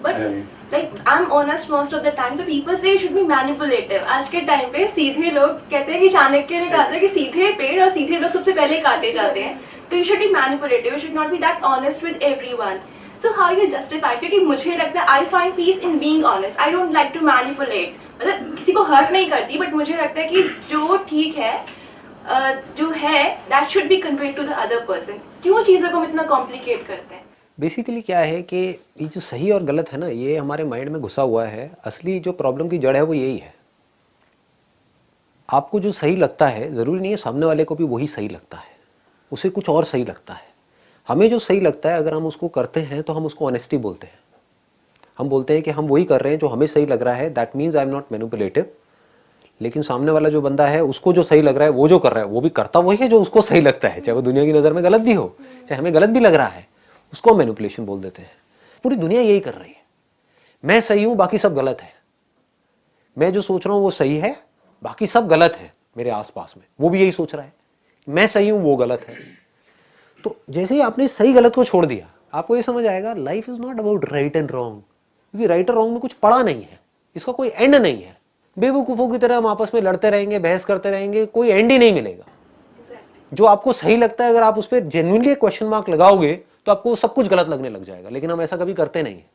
But like I am honest most of the time, तो people से should be manipulative. आज के time पे सीधे लोग कहते हैं कि चाणक्य ने कहा था कि सीधे पेड़ और सीधे लोग सबसे पहले काटे जाते हैं, तो you should be manipulative, you should not be that honest with everyone. So how you justify, क्योंकि मुझे लगता है I find peace in being honest, I don't like to manipulate. मतलब किसी को हर्ट नहीं करती, बट मुझे लगता है कि जो ठीक है जो है that should be conveyed to the other person. क्यों चीज़ों को हम इतना कॉम्प्लिकेट करते हैं? बेसिकली क्या है कि ये जो सही और गलत है ना, ये हमारे माइंड में घुसा हुआ है। असली जो प्रॉब्लम की जड़ है वो यही है। आपको जो सही लगता है ज़रूरी नहीं है सामने वाले को भी वही सही लगता है, उसे कुछ और सही लगता है। हमें जो सही लगता है अगर हम उसको करते हैं तो हम उसको ऑनेस्टी बोलते हैं। हम बोलते हैं कि हम वही कर रहे हैं जो हमें सही लग रहा है, that means I am not manipulative. लेकिन सामने वाला जो बंदा है उसको जो सही लग रहा है, वो जो कर रहा है वो भी करता वही है जो उसको सही लगता है, चाहे वो दुनिया की नज़र में गलत भी हो, चाहे हमें गलत भी लग रहा है, उसको हम मैनिपुलेशन बोल देते हैं। पूरी दुनिया यही कर रही है। मैं सही हूं, बाकी सब गलत है। मैं जो सोच रहा हूं वो सही है, बाकी सब गलत है। मेरे आसपास में वो भी यही सोच रहा है, मैं सही हूं, वो गलत है। तो जैसे ही आपने सही गलत को छोड़ दिया, आपको ये समझ आएगा life is not about right and wrong, क्योंकि राइट और रॉन्ग में कुछ पड़ा नहीं है, इसका कोई एंड नहीं है। बेवकूफ़ों की तरह हम आपस में लड़ते रहेंगे, बहस करते रहेंगे, कोई एंड ही नहीं मिलेगा। जो आपको सही लगता है अगर आप उस पर जेन्युइनली क्वेश्चन मार्क लगाओगे तो आपको सब कुछ गलत लगने लग जाएगा। लेकिन हम ऐसा कभी करते नहीं है,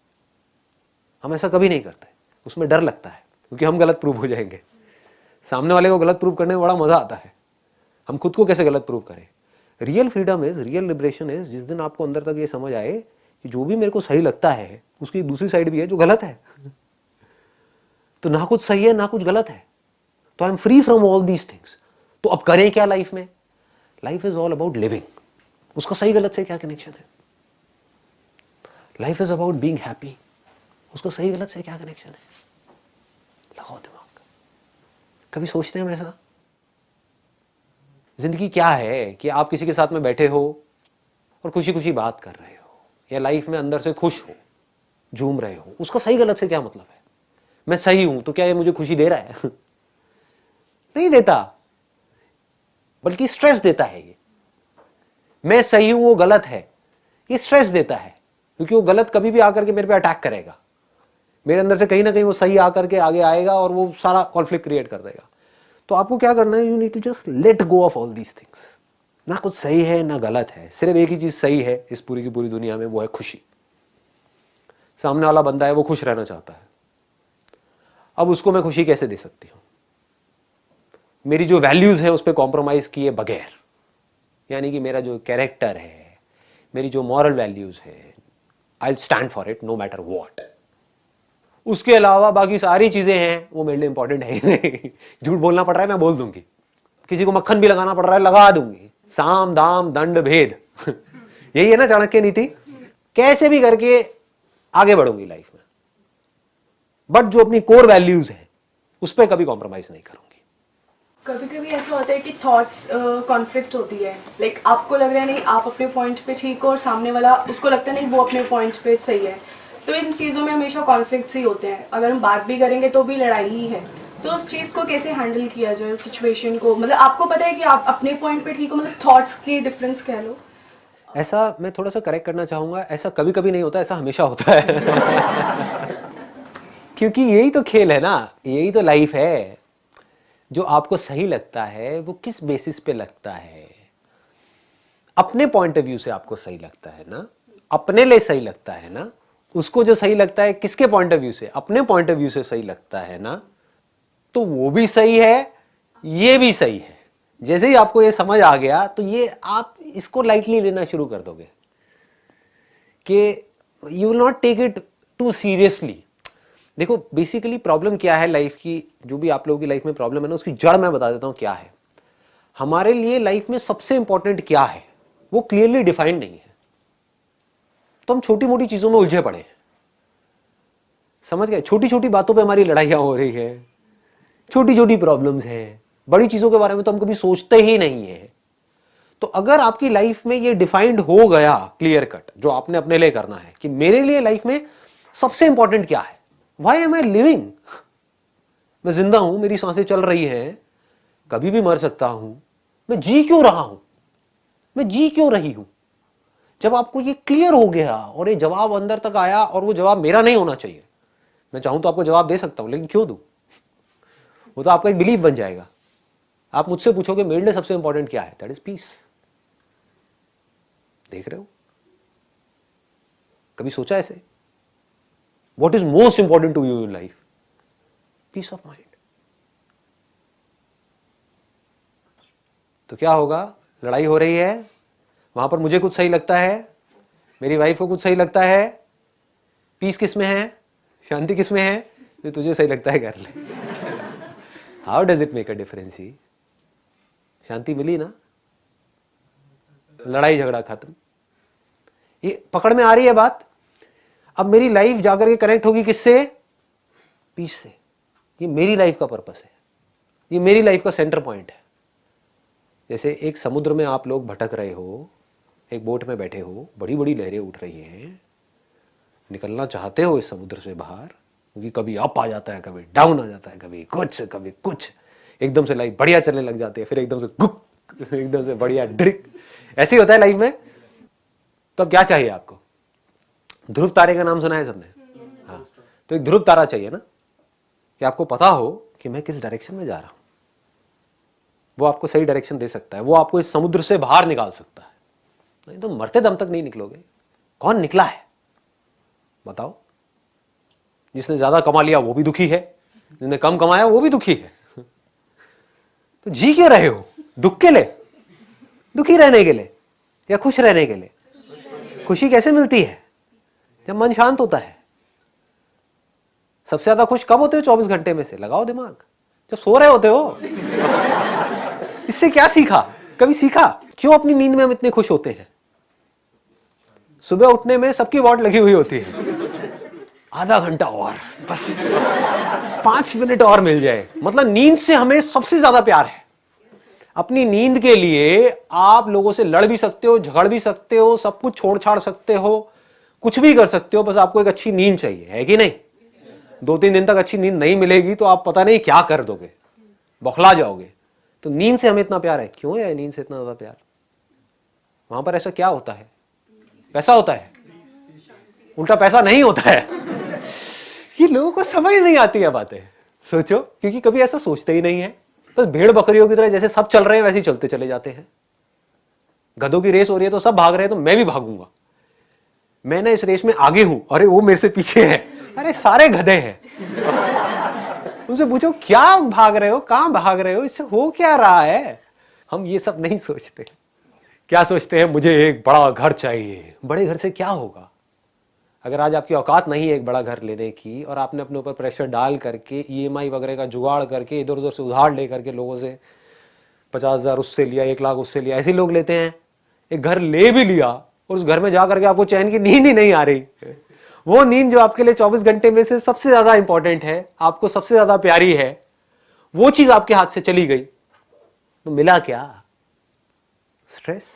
हम ऐसा कभी नहीं करते। उसमें डर लगता है क्योंकि हम गलत प्रूव हो जाएंगे। सामने वाले को गलत प्रूव करने में बड़ा मजा आता है, हम खुद को कैसे गलत प्रूव करें। Real freedom is, real liberation is जिस दिन आपको अंदर तक ये समझ आए कि जो भी मेरे को सही लगता है उसकी दूसरी साइड भी है जो गलत है। तो ना कुछ सही है ना कुछ गलत है, तो I am free from all these things. तो अब करें क्या लाइफ में? Life is all about living. उसका सही गलत से क्या कनेक्शन है? Life is about being happy. उसका सही गलत से क्या कनेक्शन है? लगाओ दिमाग। कभी सोचते हैं हम ऐसा? जिंदगी क्या है कि आप किसी के साथ में बैठे हो और खुशी खुशी बात कर रहे हो, या लाइफ में अंदर से खुश हो, झूम रहे हो। उसका सही गलत से क्या मतलब है? मैं सही हूं तो क्या ये मुझे खुशी दे रहा है? नहीं देता, बल्कि स्ट्रेस देता है। ये मैं सही हूं वो गलत है, ये स्ट्रेस देता है, क्योंकि वो गलत कभी भी आकर के मेरे पे अटैक करेगा। मेरे अंदर से कहीं ना कहीं वो सही आकर के आगे आएगा और वो सारा कॉन्फ्लिक्ट क्रिएट कर देगा। तो आपको क्या करना है? You need to just let go of all these things. ना कुछ सही है ना गलत है, सिर्फ एक ही चीज सही है इस पूरी की पूरी दुनिया में, वो है खुशी। सामने वाला बंदा है वो खुश रहना चाहता है, अब उसको मैं खुशी कैसे दे सकती हूं? मेरी जो वैल्यूज है उस पर कॉम्प्रोमाइज किए बगैर, यानी कि मेरा जो कैरेक्टर है, मेरी जो मॉरल वैल्यूज है, I will stand for it no matter what. उसके अलावा बाकी सारी चीजें हैं वो मेरे लिए इंपॉर्टेंट है ही नहीं। झूठ बोलना पड़ रहा है मैं बोल दूंगी, किसी को मक्खन भी लगाना पड़ रहा है लगा दूंगी। साम दाम दंड भेद यही है ना चाणक्य नीति। कैसे भी करके आगे बढ़ूंगी लाइफ में, बट जो अपनी कोर वैल्यूज है उस पर कभी कॉम्प्रोमाइज नहीं करूंगी। कभी कभी ऐसा होता है कि थॉट्स कॉन्फ्लिक्ट होती है, लाइक आपको लग रहा है नहीं आप अपने पॉइंट पे ठीक हो और सामने वाला उसको लगता है नहीं वो अपने पॉइंट पे सही है। तो इन चीज़ों में हमेशा कॉन्फ्लिक्ट्स ही होते हैं, अगर हम बात भी करेंगे तो भी लड़ाई ही है। तो उस चीज़ को कैसे हैंडल किया जाए, सिचुएशन को? मतलब आपको पता है कि आप अपने पॉइंट पे ठीक हो, मतलब थॉट्स की डिफरेंस कह लो। ऐसा मैं थोड़ा सा करेक्ट करना चाहूंगा, ऐसा कभी कभी नहीं होता, ऐसा हमेशा होता है। क्योंकि यही तो खेल है ना, यही तो लाइफ है। जो आपको सही लगता है वो किस बेसिस पे लगता है? अपने पॉइंट ऑफ व्यू से आपको सही लगता है ना, अपने लिए सही लगता है ना। उसको जो सही लगता है किसके पॉइंट ऑफ व्यू से? अपने पॉइंट ऑफ व्यू से सही लगता है ना, तो वो भी सही है, ये भी सही है। जैसे ही आपको ये समझ आ गया तो ये आप इसको लाइटली लेना शुरू कर दोगे कि you will not take it too seriously. देखो बेसिकली प्रॉब्लम क्या है लाइफ की, जो भी आप लोगों की लाइफ में प्रॉब्लम है ना, उसकी जड़ मैं बता देता हूं क्या है। हमारे लिए लाइफ में सबसे इंपॉर्टेंट क्या है वो क्लियरली डिफाइंड नहीं है, तो हम छोटी मोटी चीजों में उलझे पड़े हैं। समझ गए? छोटी छोटी बातों पे हमारी लड़ाइयां हो रही है, छोटी छोटी प्रॉब्लम्स हैं, बड़ी चीजों के बारे में तो हम कभी सोचते ही नहीं है। तो अगर आपकी लाइफ में ये डिफाइंड हो गया क्लियर कट, जो आपने अपने लिए करना है कि मेरे लिए लाइफ में सबसे इंपॉर्टेंट क्या है, व्हाई एम आई लिविंग, मैं जिंदा हूं, मेरी सांसें चल रही हैं, कभी भी मर सकता हूं, मैं जी क्यों रहा हूं, मैं जी क्यों रही हूं, जब आपको ये क्लियर हो गया और ये जवाब अंदर तक आया, और वो जवाब मेरा नहीं होना चाहिए, मैं चाहूं तो आपको जवाब दे सकता हूं, लेकिन क्यों दूं? वो तो आपका एक बिलीफ बन जाएगा। आप मुझसे पूछोगे मेरे लिए सबसे इंपॉर्टेंट क्या है, दैट इज पीस। देख रहे हो, कभी सोचा ऐसे? What is most important to you in life? Peace of mind. तो क्या होगा, लड़ाई हो रही है, वहां पर मुझे कुछ सही लगता है, मेरी वाइफ को कुछ सही लगता है, पीस किस में है, शांति किस में है? जो तुझे सही लगता है कर ले। How does it make a difference? ही शांति मिली ना, लड़ाई झगड़ा खत्म। ये पकड़ में आ रही है बात? अब मेरी लाइफ जाकर के कनेक्ट होगी किससे? पीस से। ये मेरी लाइफ का पर्पस है, ये मेरी लाइफ का सेंटर पॉइंट है। जैसे एक समुद्र में आप लोग भटक रहे हो, एक बोट में बैठे हो, बड़ी बड़ी लहरें उठ रही हैं, निकलना चाहते हो इस समुद्र से बाहर, क्योंकि कभी अप आ जाता है, कभी डाउन आ जाता है, कभी कुछ, एकदम से लाइफ बढ़िया चलने लग जाती है, फिर एकदम से गुक, एकदम से बढ़िया ड्रिक, ऐसे ही होता है लाइफ में। तो अब क्या चाहिए आपको? ध्रुव तारे का नाम सुना है सबने? हाँ, तो एक ध्रुव तारा चाहिए ना, कि आपको पता हो कि मैं किस डायरेक्शन में जा रहा हूं। वो आपको सही डायरेक्शन दे सकता है, वो आपको इस समुद्र से बाहर निकाल सकता है। नहीं तो मरते दम तक नहीं निकलोगे। कौन निकला है बताओ? जिसने ज्यादा कमा लिया वो भी दुखी है, जिसने कम कमाया वो भी दुखी है। तो जी क्यों रहे हो? दुख के लिए, दुखी रहने के लिए, या खुश रहने के लिए? खुशी कैसे मिलती है? जब मन शांत होता है। सबसे ज्यादा खुश कब होते हो 24 घंटे में से? लगाओ दिमाग, जब सो रहे होते हो। इससे क्या सीखा? कभी सीखा? क्यों अपनी नींद में हम इतने खुश होते हैं? सुबह उठने में सबकी वॉट लगी हुई होती है, आधा घंटा और, बस 5 मिनट और मिल जाए। मतलब नींद से हमें सबसे ज्यादा प्यार है। अपनी नींद के लिए आप लोगों से लड़ भी सकते हो, झगड़ भी सकते हो, सब कुछ छोड़ छाड़ सकते हो, कुछ भी कर सकते हो, बस आपको एक अच्छी नींद चाहिए, है कि नहीं? 2-3 दिन तक अच्छी नींद नहीं मिलेगी तो आप पता नहीं क्या कर दोगे, बौखला जाओगे। तो नींद से हमें इतना प्यार है। क्यों है नींद से इतना ज्यादा प्यार? वहां पर ऐसा क्या होता है? पैसा होता है? उल्टा पैसा नहीं होता है। ये लोगों को समझ नहीं आती है बातें। सोचो, क्योंकि कभी ऐसा सोचते ही नहीं है। बस भेड़ बकरियों की तरह जैसे सब चल रहे हैं वैसे ही चलते चले जाते हैं। गधों की रेस हो रही है तो सब भाग रहे हैं तो मैं भी भागूंगा, मैं ना इस रेस में आगे हूं, अरे वो मेरे से पीछे है, अरे सारे गधे हैं। उनसे पूछो क्या भाग रहे हो, कहां भाग रहे हो, इससे हो क्या रहा है? हम ये सब नहीं सोचते। क्या सोचते हैं? मुझे एक बड़ा घर चाहिए। बड़े घर से क्या होगा? अगर आज आपकी औकात नहीं है एक बड़ा घर लेने की, और आपने अपने ऊपर प्रेशर डाल करके EMI वगैरह का जुगाड़ करके इधर उधर से उधार ले करके लोगों से 50,000 उससे लिया, 1 लाख उससे लिया, ऐसे लोग लेते हैं। एक घर ले भी लिया और उस घर में जा करके आपको चैन की नींद ही नहीं आ रही। वो नींद जो आपके लिए 24 घंटे में से सबसे ज्यादा इंपॉर्टेंट है, आपको सबसे ज्यादा प्यारी है, वो चीज आपके हाथ से चली गई तो मिला क्या? स्ट्रेस।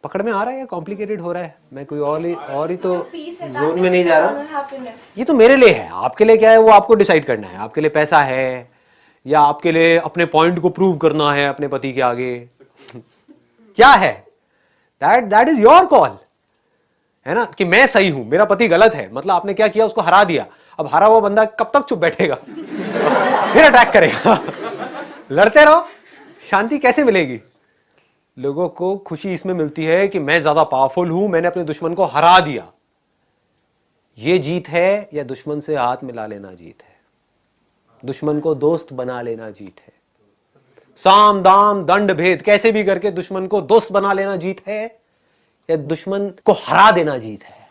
पकड़ में आ रहा है या कॉम्प्लिकेटेड हो रहा है? मैं कोई और ही तो जोन में नहीं जा रहा। ये तो मेरे लिए है, आपके लिए क्या है वो आपको डिसाइड करना है। आपके लिए पैसा है, या आपके लिए अपने पॉइंट को प्रूव करना है अपने पति के आगे, क्या है? दैट इज योर कॉल, है ना? कि मैं सही हूं, मेरा पति गलत है, मतलब आपने क्या किया, उसको हरा दिया। अब हरा हुआ बंदा कब तक चुप बैठेगा? फिर अटैक करेगा। लड़ते रहो, शांति कैसे मिलेगी? लोगों को खुशी इसमें मिलती है कि मैं ज्यादा पावरफुल हूं, मैंने अपने दुश्मन को हरा दिया। ये जीत है, या दुश्मन से हाथ मिला लेना जीत है? दुश्मन को दोस्त बना लेना जीत है? साम दाम दंड भेद कैसे भी करके दुश्मन को दोस्त बना लेना जीत है, या दुश्मन को हरा देना जीत है?